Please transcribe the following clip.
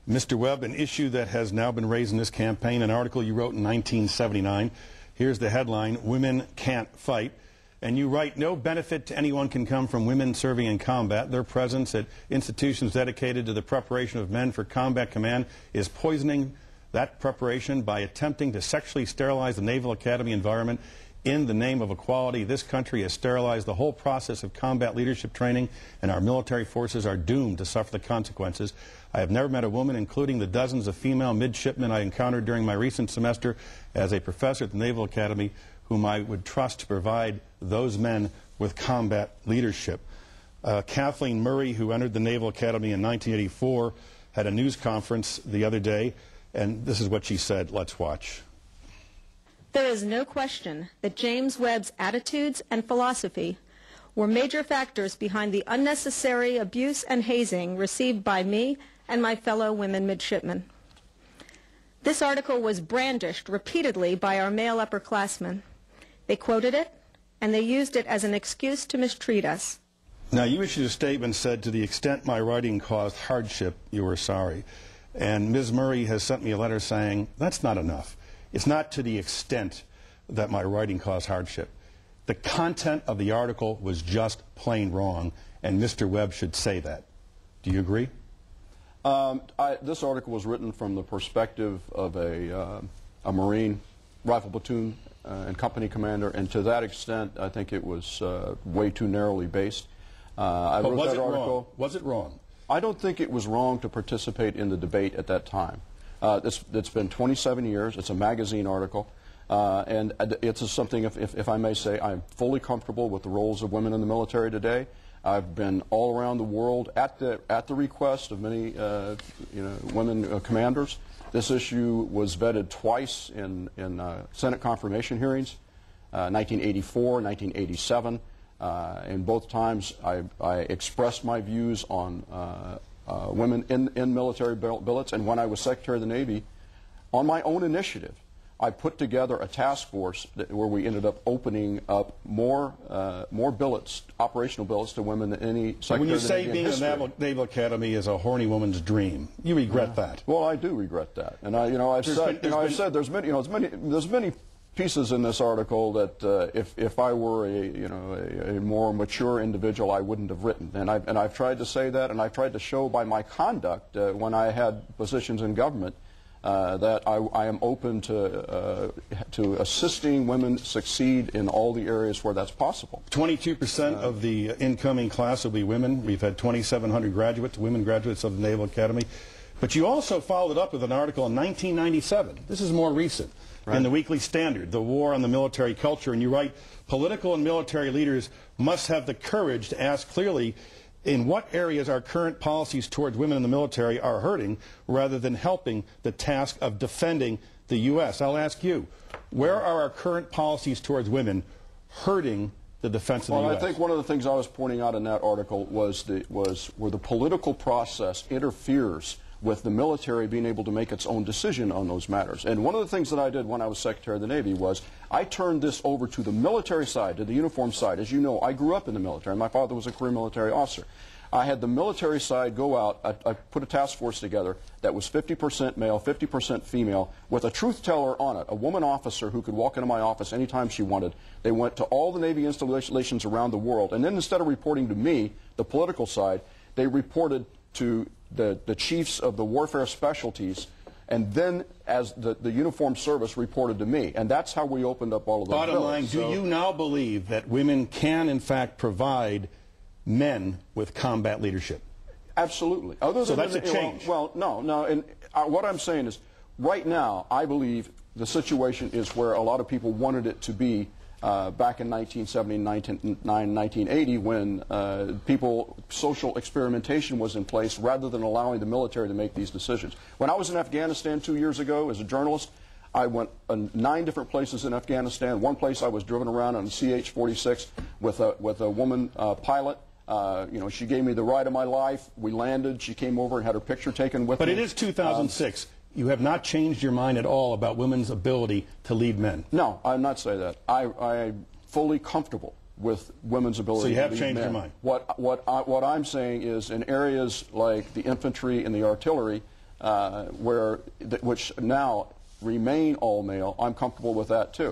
Mr. Webb, an issue that has now been raised in this campaign, an article you wrote in 1979. Here's the headline, Women Can't Fight. And you write, no benefit to anyone can come from women serving in combat. Their presence at institutions dedicated to the preparation of men for combat command is poisoning that preparation by attempting to sexually sterilize the Naval Academy environment. In the name of equality, this country has sterilized the whole process of combat leadership training, and our military forces are doomed to suffer the consequences. I have never met a woman, including the dozens of female midshipmen I encountered during my recent semester as a professor at the Naval Academy, whom I would trust to provide those men with combat leadership. Kathleen Murray, who entered the Naval Academy in 1984, had a news conference the other day, and this is what she said. Let's watch. There is no question that James Webb's attitudes and philosophy were major factors behind the unnecessary abuse and hazing received by me and my fellow women midshipmen. This article was brandished repeatedly by our male upperclassmen. They quoted it, and they used it as an excuse to mistreat us. Now, you issued a statement said, to the extent my writing caused hardship, you were sorry. And Ms. Murray has sent me a letter saying, that's not enough. It's not to the extent that my writing caused hardship. The content of the article was just plain wrong, and Mr. Webb should say that. Do you agree? This article was written from the perspective of a Marine rifle platoon and company commander, and to that extent, I think it was way too narrowly based. I wrote that article. Was it wrong? I don't think it was wrong to participate in the debate at that time. It's been 27 years. It's a magazine article. And it's something, if I may say, I'm fully comfortable with the roles of women in the military today. I've been all around the world at the request of many women commanders. This issue was vetted twice in Senate confirmation hearings, 1984, 1987. And both times I expressed my views on women in military billets, and when I was Secretary of the Navy, on my own initiative, I put together a task force where we ended up opening up more billets, operational billets, to women than any Secretary of the Navy in history. When you say being in the Naval Academy is a horny woman's dream, you regret that. Well, I do regret that, and I've said there's many pieces in this article that if I were a more mature individual, I wouldn't have written. And I've tried to say that, and I've tried to show by my conduct when I had positions in government that I am open to assisting women succeed in all the areas where that's possible. 22% of the incoming class will be women. We've had 2,700 graduates, women graduates of the Naval Academy. But you also followed it up with an article in 1997. This is more recent. Right. In the Weekly Standard, The War on the Military Culture, and you write, political and military leaders must have the courage to ask clearly in what areas our current policies towards women in the military are hurting rather than helping the task of defending the U.S. I'll ask you, where are our current policies towards women hurting the defense of the U.S.? Well, I think one of the things I was pointing out in that article was where the political process interferes with the military being able to make its own decision on those matters. And one of the things that I did when I was Secretary of the Navy was I turned this over to the military side, to the uniform side. As you know, I grew up in the military. My father was a career military officer. I had the military side go out. I put a task force together that was 50% male, 50% female, with a truth teller on it, a woman officer who could walk into my office anytime she wanted. They went to all the Navy installations around the world, and then instead of reporting to me, the political side, they reported to the chiefs of the warfare specialties, and then as the uniformed service reported to me. And that's how we opened up all of those Bottom bills. line, do you now believe that women can, in fact, provide men with combat leadership? Absolutely. So that's a change. Well, no. And what I'm saying is, right now, I believe the situation is where a lot of people wanted it to be back in 1979, 1980, when social experimentation was in place rather than allowing the military to make these decisions. When I was in Afghanistan 2 years ago as a journalist, I went 9 different places in Afghanistan. One place I was driven around on a CH-46 with a woman pilot. She gave me the ride of my life. We landed. She came over and had her picture taken with me. But it is 2006. You have not changed your mind at all about women's ability to lead men. No, I'm not saying that. I'm fully comfortable with women's ability to lead men. So you have changed your mind? What I'm saying is in areas like the infantry and the artillery, which now remain all male, I'm comfortable with that too.